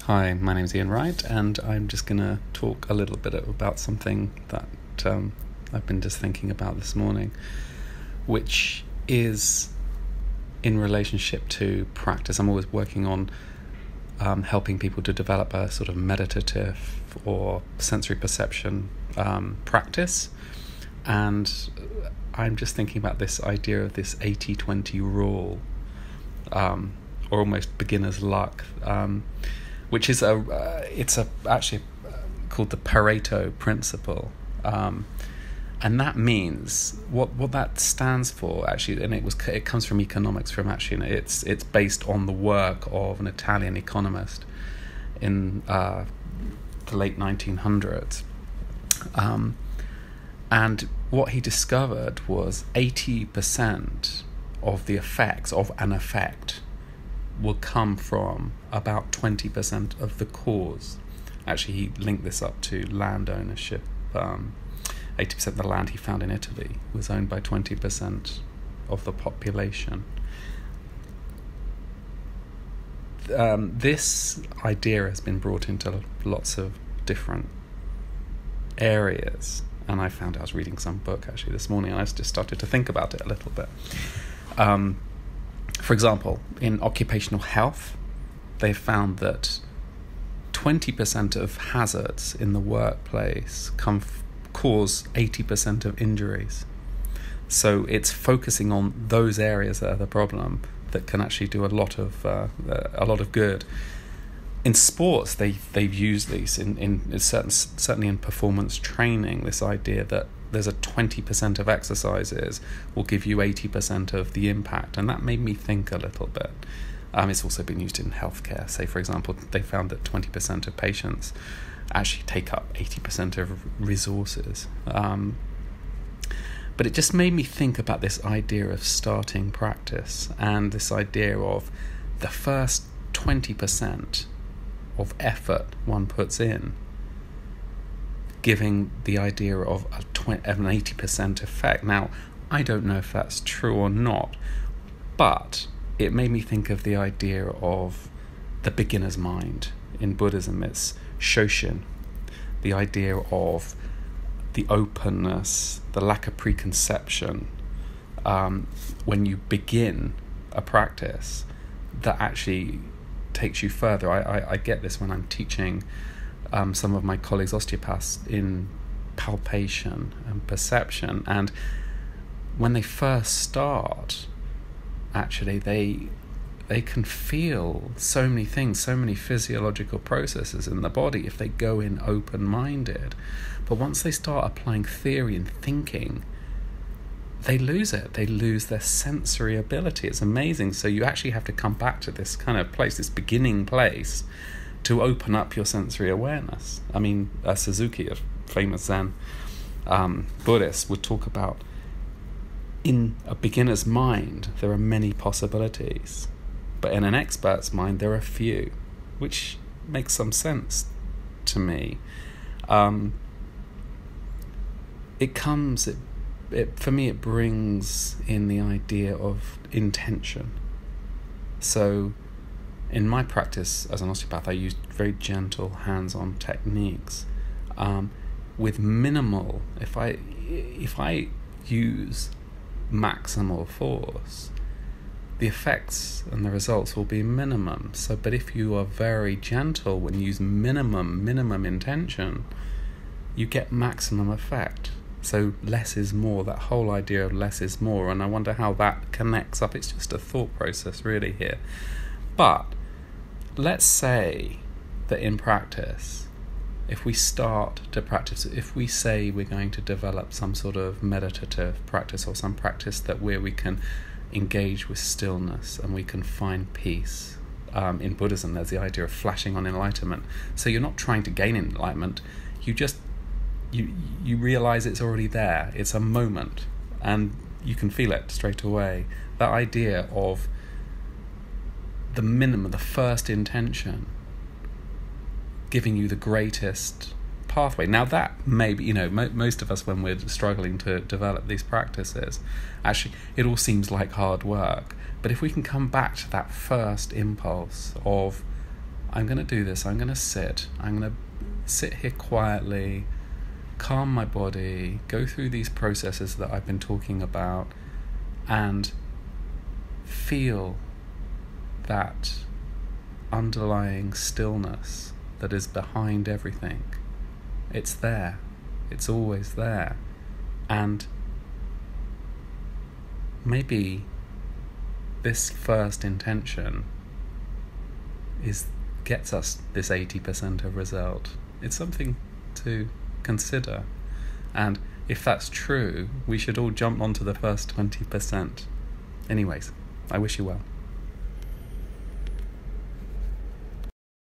Hi, my name is Ian Wright, and I'm just going to talk a little bit about something that I've been just thinking about this morning, which is in relationship to practice. I'm always working on helping people to develop a sort of meditative or sensory perception practice, and I'm just thinking about this idea of this 80-20 rule, or almost beginner's luck, which is actually called the Pareto principle, and that means what that stands for actually, and it comes from economics. It's based on the work of an Italian economist in the late 1900s, and what he discovered was 80% of the effects of an effect will come from about 20% of the cause. Actually, he linked this up to land ownership. 80% of the land he found in Italy was owned by 20% of the population. This idea has been brought into lots of different areas, and I found I was reading some book actually this morning, and I just started to think about it a little bit. For example, in occupational health, they found that 20% of hazards in the workplace cause 80% of injuries. So it's focusing on those areas that are the problem that can actually do a lot of good. In sports, they've used these in certainly in performance training. This idea that there's a 20% of exercises will give you 80% of the impact, and that made me think a little bit. It's also been used in healthcare. Say, for example, they found that 20% of patients actually take up 80% of resources. But it just made me think about this idea of starting practice, and this idea of the first 20% of effort one puts in, giving the idea of an 80% effect. Now, I don't know if that's true or not, but it made me think of the idea of the beginner's mind. In Buddhism, it's Shoshin, the idea of the openness, the lack of preconception, when you begin a practice that actually takes you further. I get this when I'm teaching some of my colleagues osteopaths in palpation and perception, and when they first start, actually they can feel so many things, so many physiological processes in the body if they go in open-minded. But once they start applying theory and thinking, they lose it. They lose their sensory ability. It's amazing. So you actually have to come back to this kind of place, this beginning place, to open up your sensory awareness. I mean, Suzuki, a famous Zen Buddhist, would talk about, in a beginner's mind, there are many possibilities, but in an expert's mind, there are few, which makes some sense to me. For me, it brings in the idea of intention. So in my practice as an osteopath, I use very gentle hands-on techniques with minimal. If I use maximal force, the effects and the results will be minimum. But if you are very gentle when you use minimum intention, you get maximum effect. So less is more, that whole idea of less is more, and I wonder how that connects up. It's just a thought process really here. But let's say that in practice, if we start to practice, if we say we're going to develop some sort of meditative practice, or some practice where we can engage with stillness and we can find peace. In Buddhism, there's the idea of flashing on enlightenment. So you're not trying to gain enlightenment, you realize it's already there. It's a moment, and you can feel it straight away. That idea of the minimum, the first intention, giving you the greatest pathway. Now that may be, most of us, when we're struggling to develop these practices, actually it all seems like hard work. But if we can come back to that first impulse of, I'm going to do this. I'm going to sit here quietly, calm my body, go through these processes that I've been talking about, and feel that underlying stillness that is behind everything. It's there. It's always there. And maybe this first intention gets us this 80% of result. It's something to consider. And if that's true, we should all jump onto the first 20%. Anyways, I wish you well.